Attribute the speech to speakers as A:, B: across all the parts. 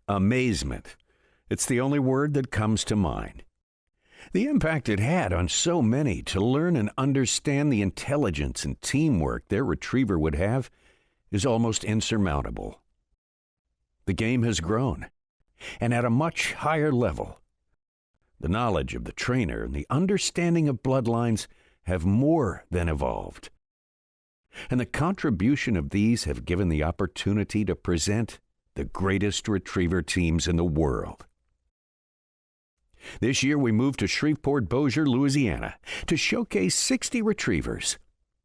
A: Amazement. It's the only word that comes to mind. The impact it had on so many to learn and understand the intelligence and teamwork their retriever would have is almost insurmountable. The game has grown, and at a much higher level. The knowledge of the trainer and the understanding of bloodlines have more than evolved. And the contribution of these have given the opportunity to present the greatest retriever teams in the world. This year we moved to Shreveport, Bossier, Louisiana to showcase 60 retrievers.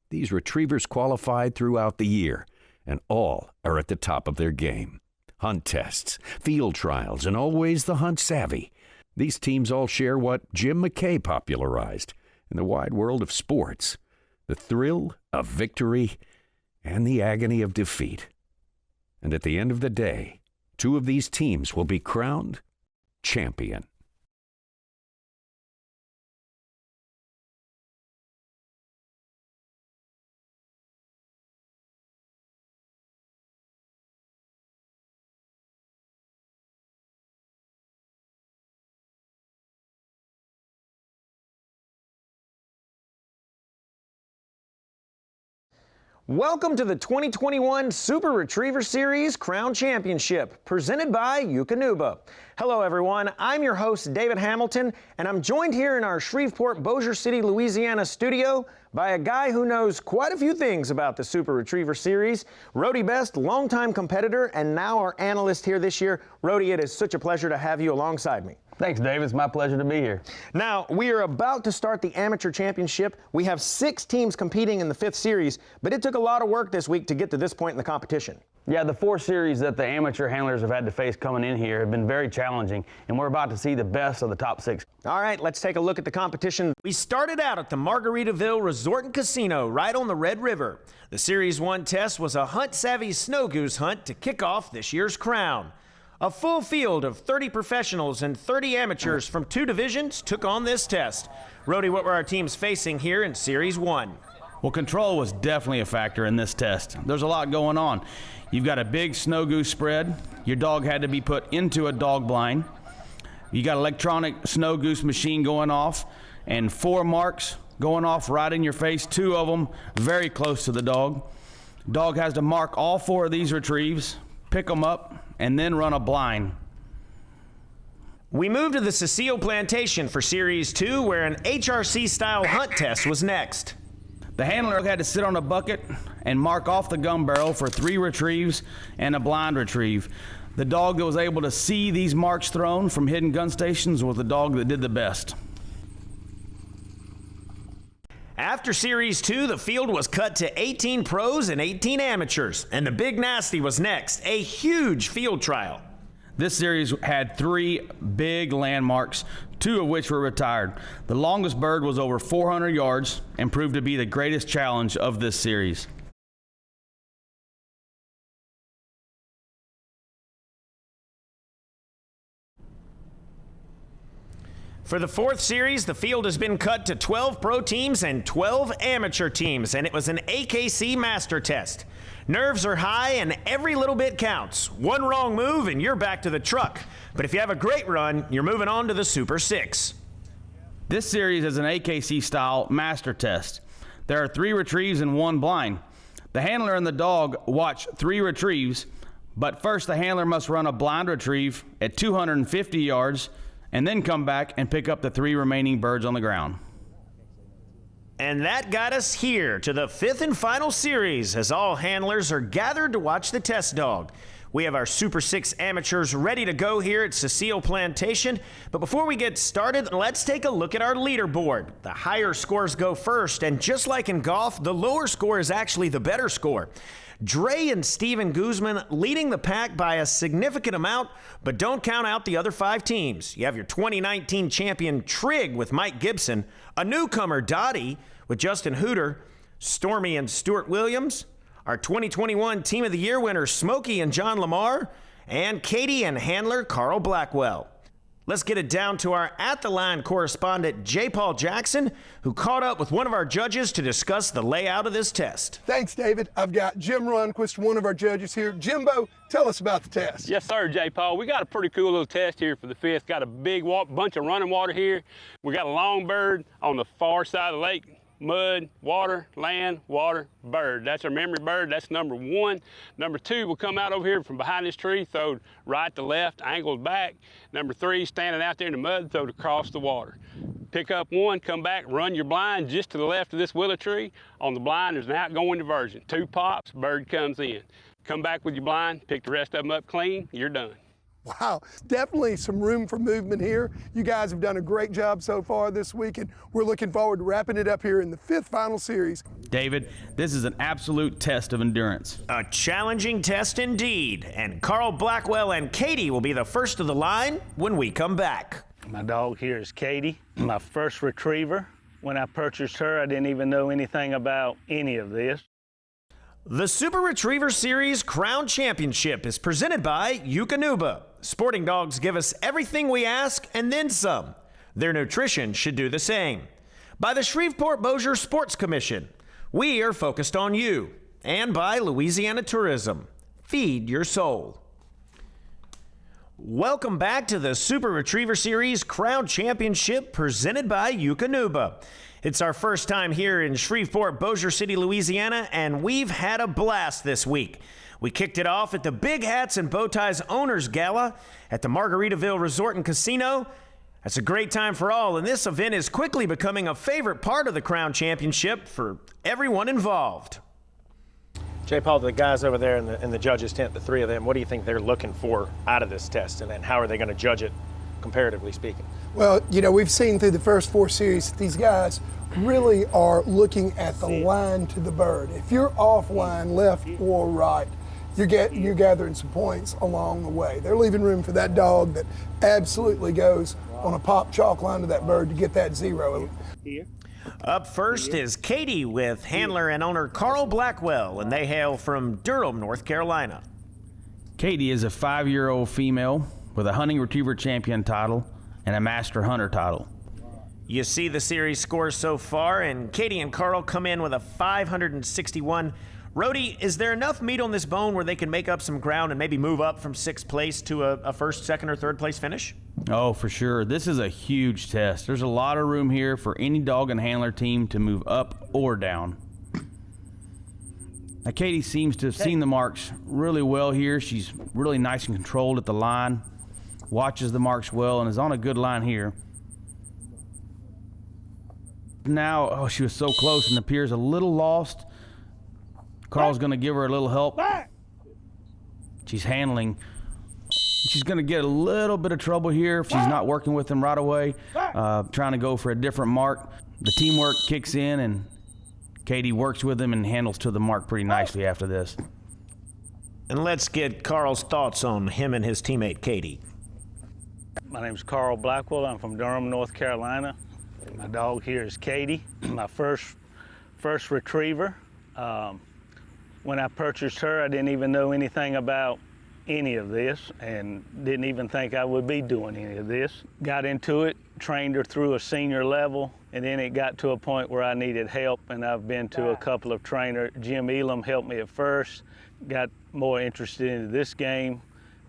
A: These retrievers qualified throughout the year, and all are at the top of their game. Hunt tests, field trials, and always the hunt savvy. These teams all share what Jim McKay popularized in the wide world of sports: the thrill of victory and the agony of defeat. And at the end of the day, 2 of these teams will be crowned champion.
B: Welcome to the 2021 Super Retriever Series Crown Championship, presented by Eukanuba. Hello everyone, I'm your host David Hamilton, and I'm joined here in our Shreveport, Bossier City, Louisiana studio by a guy who knows quite a few things about the Super Retriever Series, Rody Best, longtime competitor and now our analyst here this year. Rody, it is such a pleasure to have you alongside me.
C: Thanks, Dave. It's my pleasure to be here.
B: Now, we are about to start the Amateur Championship. We have 6 teams competing in the 5th series, but it took a lot of work this week to get to this point in the competition.
C: Yeah, the 4 series that the amateur handlers have had to face coming in here have been very challenging, and we're about to see the best of the top 6.
B: All right, let's take a look at the competition. We started out at the Margaritaville Resort and Casino right on the Red River. The Series 1 test was a hunt-savvy snow goose hunt to kick off this year's crown. A full field of 30 professionals and 30 amateurs from 2 divisions took on this test. Rody, what were our teams facing here in Series 1?
D: Well, control was definitely a factor in this test. There's a lot going on. You've got a big snow goose spread. Your dog had to be put into a dog blind. You got electronic snow goose machine going off and 4 marks going off right in your face, 2 of them very close to the dog. Dog has to mark all 4 of these retrieves, pick them up, and then run a blind.
B: We moved to the Cecile Plantation for Series 2, where an HRC-style hunt test was next.
D: The handler had to sit on a bucket and mark off the gun barrel for 3 retrieves and a blind retrieve. The dog that was able to see these marks thrown from hidden gun stations was the dog that did the best.
B: After Series 2, the field was cut to 18 pros and 18 amateurs, and the Big Nasty was next, a huge field trial.
D: This series had 3 big landmarks, 2 of which were retired. The longest bird was over 400 yards and proved to be the greatest challenge of this series.
B: For the 4th series, the field has been cut to 12 pro teams and 12 amateur teams, and it was an AKC master test. Nerves are high and every little bit counts. One wrong move and you're back to the truck. But if you have a great run, you're moving on to the Super 6.
D: This series is an AKC-style master test. There are 3 retrieves and 1 blind. The handler and the dog watch 3 retrieves, but first the handler must run a blind retrieve at 250 yards and then come back and pick up the 3 remaining birds on the ground.
B: And that got us here to the 5th and final series, as all handlers are gathered to watch the test dog. We have our Super 6 amateurs ready to go here at Cecile Plantation. But before we get started, let's take a look at our leaderboard. The higher scores go first, and just like in golf, the lower score is actually the better score. Dre and Steven Guzman leading the pack by a significant amount, but don't count out the other 5 teams. You have your 2019 champion Trig with Mike Gibson, a newcomer Dottie with Justin Hooter, Stormy and Stuart Williams, our 2021 Team of the Year winners Smokey and John Lamar, and Katie and handler Carl Blackwell. Let's get it down to our at-the-line correspondent, J. Paul Jackson, who caught up with one of our judges to discuss the layout of this test.
E: Thanks, David. I've got Jim Runquist, one of our judges here. Jimbo, tell us about the test.
F: Yes, sir, J. Paul. We got a pretty cool little test here for the fifth. Got a big bunch of running water here. We got a long bird on the far side of the lake. Mud, water, land, water, bird. That's our memory bird. That's number 1. Number 2 will come out over here from behind this tree, throw right to left, angled back. Number 3, standing out there in the mud, throw across the water. Pick up 1, come back, run your blind just to the left of this willow tree. On the blind, there's an outgoing diversion. 2 pops, bird comes in. Come back with your blind, pick the rest of them up clean, you're done.
E: Wow, definitely some room for movement here. You guys have done a great job so far this week, and we're looking forward to wrapping it up here in the 5th final series.
D: David, this is an absolute test of endurance.
B: A challenging test indeed, and Carl Blackwell and Katie will be the first of the line when we come back.
G: My dog here is Katie, my first retriever. When I purchased her, I didn't even know anything about any of this.
B: The Super Retriever Series Crown Championship is presented by Eukanuba. Sporting dogs give us everything we ask and then some. Their nutrition should do the same. By the Shreveport Bossier Sports Commission. We are focused on you. And by Louisiana Tourism. Feed your soul. Welcome back to the Super Retriever Series Crown Championship presented by Eukanuba. It's our first time here in Shreveport, Bossier City, Louisiana, and we've had a blast this week. We kicked it off at the Big Hats and Bow Ties Owners Gala at the Margaritaville Resort and Casino. That's a great time for all, and this event is quickly becoming a favorite part of the Crown Championship for everyone involved.
H: J. Paul, the guys over there in the judges' tent, the 3 of them, what do you think they're looking for out of this test, and how are they going to judge it, comparatively speaking?
E: Well, you know, we've seen through the first 4 series that these guys really are looking at the line to the bird. If you're off line, left or right, you're gathering some points along the way. They're leaving room for that dog that absolutely goes on a pop chalk line to that bird to get that 0.
B: Up first is Katie with handler and owner Carl Blackwell, and they hail from Durham, North Carolina.
D: Katie is a 5-year-old female with a hunting retriever champion title and a master hunter title.
B: You see the series scores so far, and Katie and Carl come in with a 561. Rhodey, is there enough meat on this bone where they can make up some ground and maybe move up from 6th place to a 1st, 2nd, or 3rd place finish?
D: Oh, for sure. This is a huge test. There's a lot of room here for any dog and handler team to move up or down. Now, Katie seems to have seen the marks really well here. She's really nice and controlled at the line, watches the marks well, and is on a good line here. Now, oh, she was so close and appears a little lost. Carl's going to give her a little help. She's handling. She's going to get a little bit of trouble here if she's not working with him right away, trying to go for a different mark. The teamwork kicks in, and Katie works with him and handles to the mark pretty nicely after this.
B: And let's get Carl's thoughts on him and his teammate, Katie.
G: My name is Carl Blackwell. I'm from Durham, North Carolina. My dog here is Katie, my first retriever. When I purchased her, I didn't even know anything about any of this and didn't even think I would be doing any of this. Got into it, trained her through a senior level, and then it got to a point where I needed help, and I've been to a couple of trainers. Jim Elam helped me at first, got more interested into this game,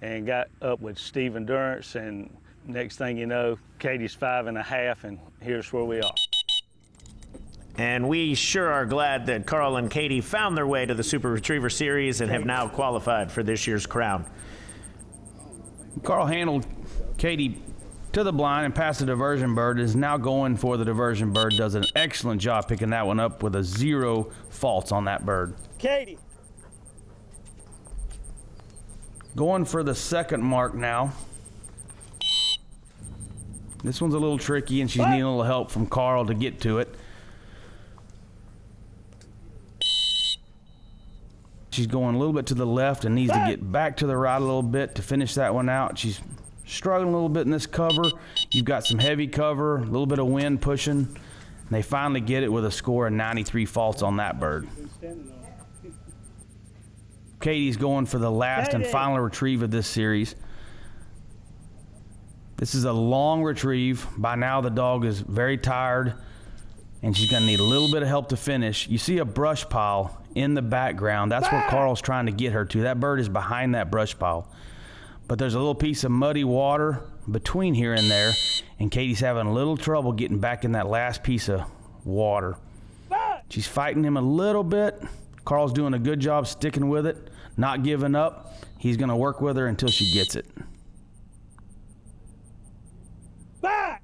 G: and got up with Steve Endurance, and next thing you know, Katie's 5.5, and here's where we are.
B: And we sure are glad that Carl and Katie found their way to the Super Retriever Series and have now qualified for this year's crown.
D: Carl handled Katie to the blind and past the diversion bird, is now going for the diversion bird, does an excellent job picking that one up with a 0 faults on that bird.
H: Katie.
D: Going for the 2nd mark now. This one's a little tricky, and she's needing a little help from Carl to get to it. She's going a little bit to the left and needs to get back to the right a little bit to finish that one out. She's struggling a little bit in this cover. You've got some heavy cover, a little bit of wind pushing, and they finally get it with a score of 93 faults on that bird. Katie's going for the last and final retrieve of this series. This is a long retrieve. By now the dog is very tired and she's gonna need a little bit of help to finish. You see a brush pile in the background. That's where Carl's trying to get her to. That bird is behind that brush pile. But there's a little piece of muddy water between here and there, and Katie's having a little trouble getting back in that last piece of water. She's fighting him a little bit. Carl's doing a good job sticking with it, not giving up. He's gonna work with her until she gets it.
G: Back!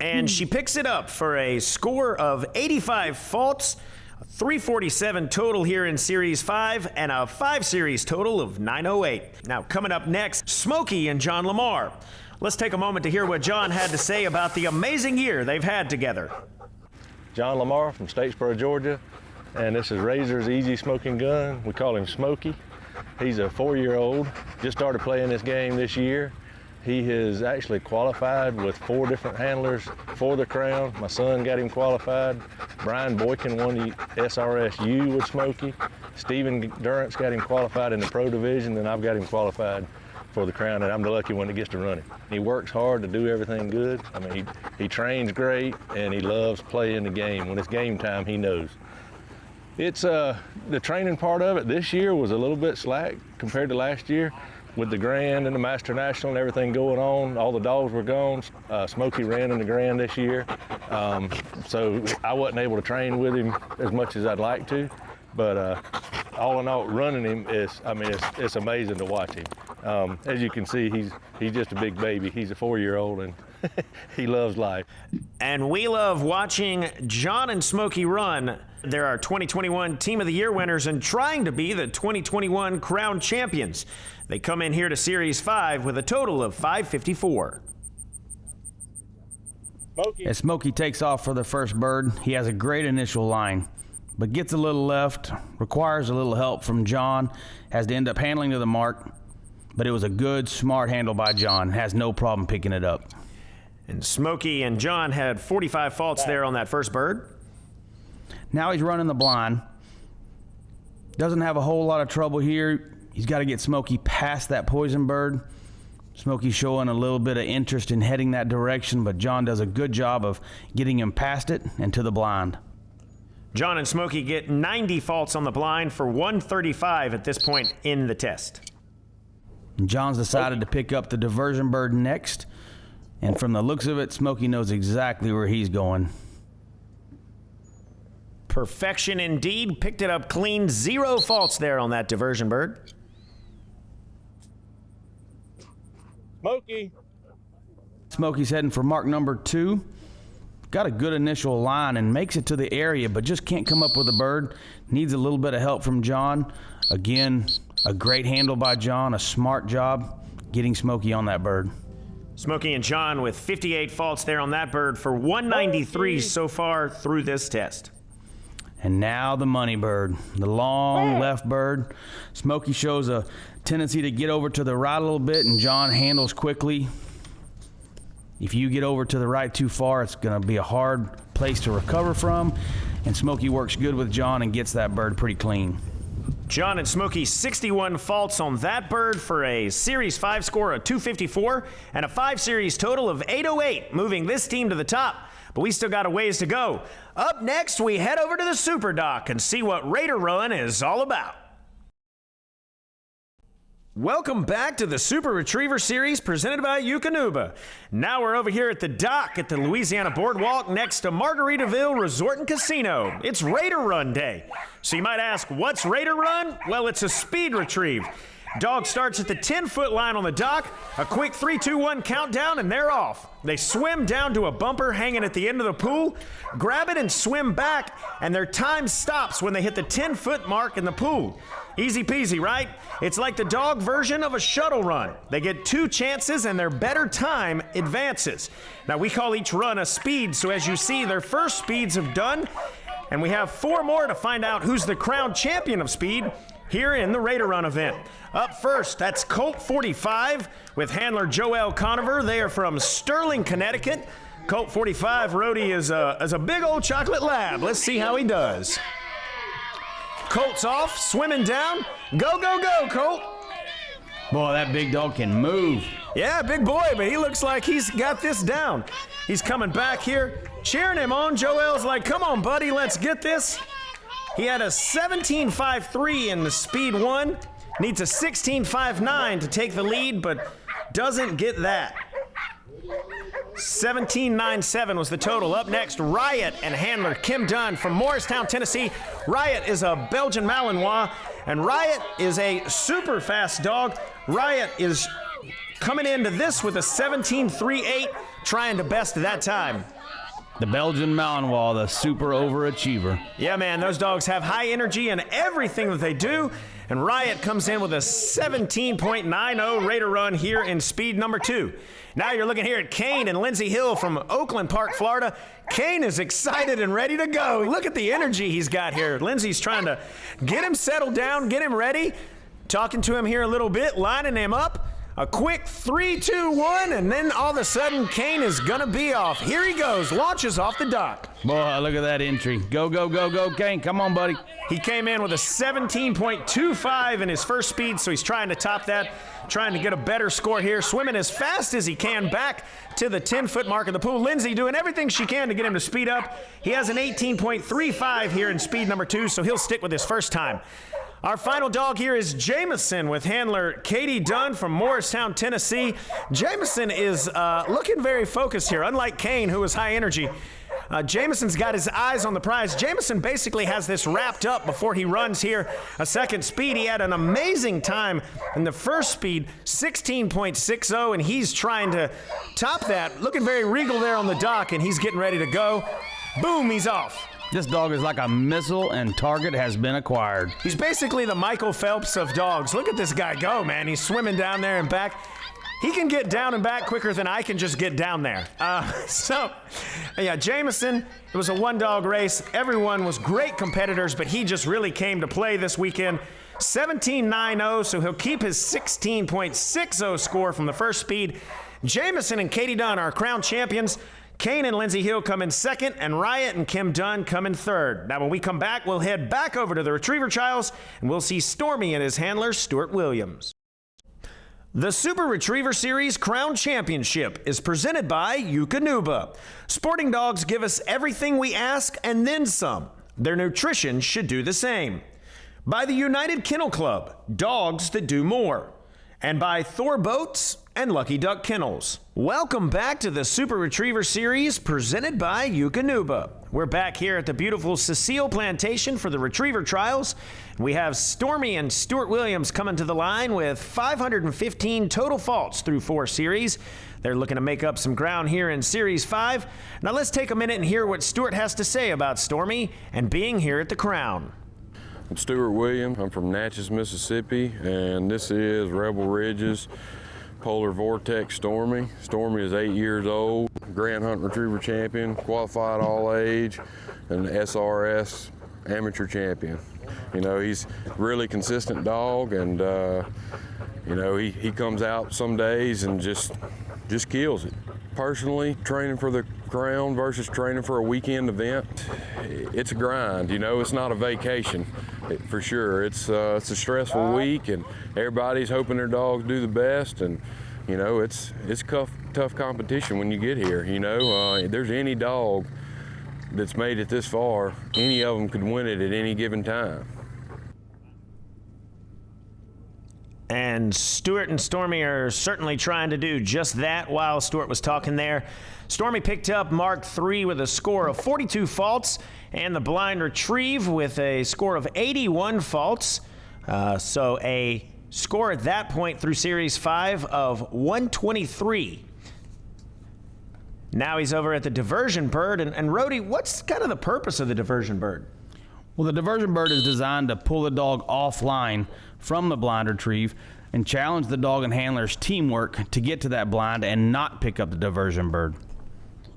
B: And she picks it up for a score of 85 faults, 347 total here in Series 5, and a 5 Series total of 908. Now, coming up next, Smokey and John Lamar. Let's take a moment to hear what John had to say about the amazing year they've had together.
I: John Lamar from Statesboro, Georgia, and this is Razor's easy smoking gun. We call him Smokey. He's a 4-year-old, just started playing this game this year. He has actually qualified with 4 different handlers for the crown. My son got him qualified. Brian Boykin won the SRSU with Smokey. Stephen Durrance got him qualified in the pro division, and I've got him qualified for the crown, and I'm the lucky one that gets to run him. He works hard to do everything good. I mean, he trains great, and he loves playing the game. When it's game time, he knows. It's the training part of it this year was a little bit slack compared to last year. With the Grand and the Master National and everything going on, all the dogs were gone. Smokey ran in the Grand this year, so I wasn't able to train with him as much as I'd like to. But all in all, running him it's amazing to watch him. As you can see, he's just a big baby. He's a 4-year-old and he loves life.
B: And we love watching John and Smokey run. They're our 2021 Team of the Year winners and trying to be the 2021 Crown Champions. They come in here to Series 5 with a total of 554.
D: As Smokey takes off for the first bird, he has a great initial line, but gets a little left, requires a little help from John, has to end up handling to the mark, but it was a good, smart handle by John, has no problem picking it up.
B: And Smokey and John had 45 faults there on that first bird.
D: Now he's running the blind. Doesn't have a whole lot of trouble here. He's got to get Smokey past that poison bird. Smokey's showing a little bit of interest in heading that direction, but John does a good job of getting him past it and to the blind.
B: John and Smokey get 90 faults on the blind for 135 at this point in the test.
D: And John's decided to pick up the diversion bird next, and from the looks of it, Smokey knows exactly where he's going.
B: Perfection indeed. Picked it up clean. 0 faults there on that diversion bird.
D: Smokey's heading for mark number 2. Got a good initial line and makes it to the area, but just can't come up with a bird. Needs a little bit of help from John. Again, a great handle by John, a smart job getting Smokey on that bird.
B: Smokey and John with 58 faults there on that bird for 193 so far through this test.
D: And now the money bird, the long left bird. Smokey shows a tendency to get over to the right a little bit, and John handles quickly. If you get over to the right too far, it's going to be a hard place to recover from, and Smokey works good with John and gets that bird pretty clean.
B: John and Smokey 61 faults on that bird for a Series 5 score of 254 and a 5 Series total of 808, moving this team to the top. But we still got a ways to go. Up next, we head over to the Super Doc and see what Raider Run is all about. Welcome back to the Super Retriever Series presented by Eukanuba. Now we're over here at the dock at the Louisiana Boardwalk next to Margaritaville Resort and Casino. It's Raider Run Day. So you might ask, what's Raider Run? Well, it's a speed retrieve. Dog starts at the 10-foot line on the dock, a quick 3, 2, 1 countdown, and they're off. They swim down to a bumper hanging at the end of the pool, grab it and swim back, and their time stops when they hit the 10-foot mark in the pool. Easy peasy, right? It's like the dog version of a shuttle run. They get 2 chances and their better time advances. Now we call each run a speed, so as you see, their first speeds have done, and we have 4 more to find out who's the crown champion of speed here in the Raider Run event. Up first, that's Colt 45 with handler Joel Conover. They are from Sterling, Connecticut. Colt 45, Rhodey, is a big old chocolate lab. Let's see how he does. Colt's off, swimming down. Go, go, go, Colt.
D: Boy, that big dog can move.
B: Yeah, big boy, but he looks like he's got this down. He's coming back here, cheering him on. Joel's like, come on, buddy, let's get this. He had a 17.53 in the speed one. Needs a 16.59 to take the lead, but doesn't get that. 17.97 was the total. Up next, Riot and handler Kim Dunn from Morristown, Tennessee. Riot is a Belgian Malinois, and Riot is a super fast dog. Riot is coming into this with a 17.38, trying to best that time.
D: The Belgian Malinois, the super overachiever.
B: Yeah, man, those dogs have high energy in everything that they do. And Riot comes in with a 17.90 rate of run here in speed number 2. Now you're looking here at Kane and Lindsey Hill from Oakland Park, Florida. Kane is excited and ready to go. Look at the energy he's got here. Lindsey's trying to get him settled down, get him ready. Talking to him here a little bit, lining him up. A quick 3, 2, 1, and then all of a sudden, Kane is gonna be off. Here he goes, launches off the dock.
D: Boy, look at that entry. Go, go, go, go, Kane. Come on, buddy.
B: He came in with a 17.25 in his first speed, so he's trying to top that, trying to get a better score here. Swimming as fast as he can back to the 10-foot mark of the pool. Lindsey doing everything she can to get him to speed up. He has an 18.35 here in speed number 2, so he'll stick with his first time. Our final dog here is Jameson with handler Katie Dunn from Morristown, Tennessee. Jameson is looking very focused here, unlike Kane, who was high energy. Jameson's got his eyes on the prize. Jameson basically has this wrapped up before he runs here a second speed. He had an amazing time in the first speed, 16.60, and he's trying to top that. Looking very regal there on the dock, and he's getting ready to go. Boom, he's off.
D: This dog is like a missile, and target has been acquired.
B: He's basically the Michael Phelps of dogs. Look at this guy go, man. He's swimming down there and back. He can get down and back quicker than I can just get down there. Yeah, Jameson, it was a one-dog race. Everyone was great competitors, but he just really came to play this weekend. 17.90, so he'll keep his 16.60 score from the first speed. Jameson and Katie Dunn are crown champions. Kane and Lindsey Hill come in second, and Riot and Kim Dunn come in third. Now, when we come back, we'll head back over to the Retriever Trials, and we'll see Stormy and his handler, Stuart Williams. The Super Retriever Series Crown Championship is presented by Eukanuba. Sporting dogs give us everything we ask and then some. Their nutrition should do the same. By the United Kennel Club, dogs that do more. And by Thor Boats and Lucky Duck Kennels. Welcome back to the Super Retriever Series presented by Eukanuba. We're back here at the beautiful Cecile Plantation for the Retriever Trials. We have Stormy and Stuart Williams coming to the line with 515 total faults through 4 series. They're looking to make up some ground here in Series 5. Now let's take a minute and hear what Stuart has to say about Stormy and being here at the Crown.
J: I'm Stuart Williams. I'm from Natchez, Mississippi, and this is Rebel Ridge's Polar Vortex Stormy. Stormy is 8 years old, Grand Hunt Retriever Champion, qualified all age, and SRS Amateur Champion. You know, he's a really consistent dog, and you know, he comes out some days and just kills it. Personally, training for the Crown versus training for a weekend event, it's a grind. You know, it's not a vacation, for sure. It's a stressful week, and everybody's hoping their dogs do the best. And you know, it's tough competition when you get here. You know, there's any dog that's made it this far, any of them could win it at any given time.
B: And Stuart and Stormy are certainly trying to do just that while Stuart was talking there. Stormy picked up Mark III with a score of 42 faults, and the Blind Retrieve with a score of 81 faults. So a score at that point through Series 5 of 123. Now he's over at the Diversion Bird. And Rhodey, what's kind of the purpose of the Diversion Bird?
D: Well, the Diversion Bird is designed to pull the dog offline from the Blind Retrieve and challenge the dog and handler's teamwork to get to that blind and not pick up the Diversion Bird.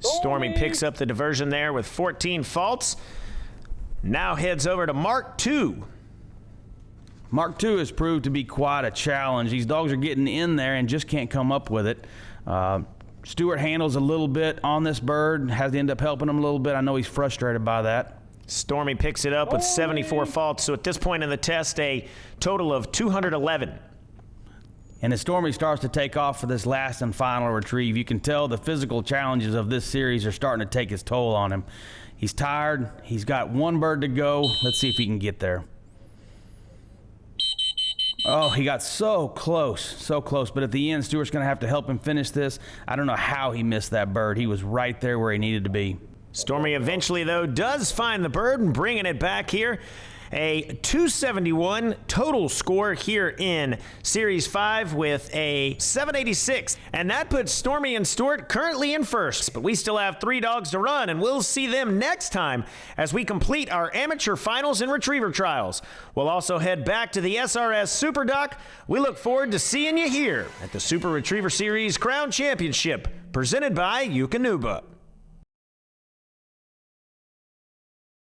B: Stormy picks up the diversion there with 14 faults. Now heads over to Mark II.
D: Mark II has proved to be quite a challenge. These dogs are getting in there and just can't come up with it. Stuart handles a little bit on this bird, has to end up helping him a little bit. I know he's frustrated by that.
B: Stormy picks it up with 74 faults, so at this point in the test, a total of 211.
D: And as Stormy starts to take off for this last and final retrieve, you can tell the physical challenges of this series are starting to take its toll on him. He's tired. He's got one bird to go. Let's see if he can get there. Oh, he got so close, but at the end, Stewart's going to have to help him finish this. I don't know how he missed that bird. He was right there where he needed to be.
B: Stormy eventually, though, does find the bird and bringing it back here. A 271 total score here in Series 5 with a 786. And that puts Stormy and Stewart currently in first. But we still have 3 dogs to run, and we'll see them next time as we complete our amateur finals and retriever trials. We'll also head back to the SRS Super Doc. We look forward to seeing you here at the Super Retriever Series Crown Championship, presented by Eukanuba.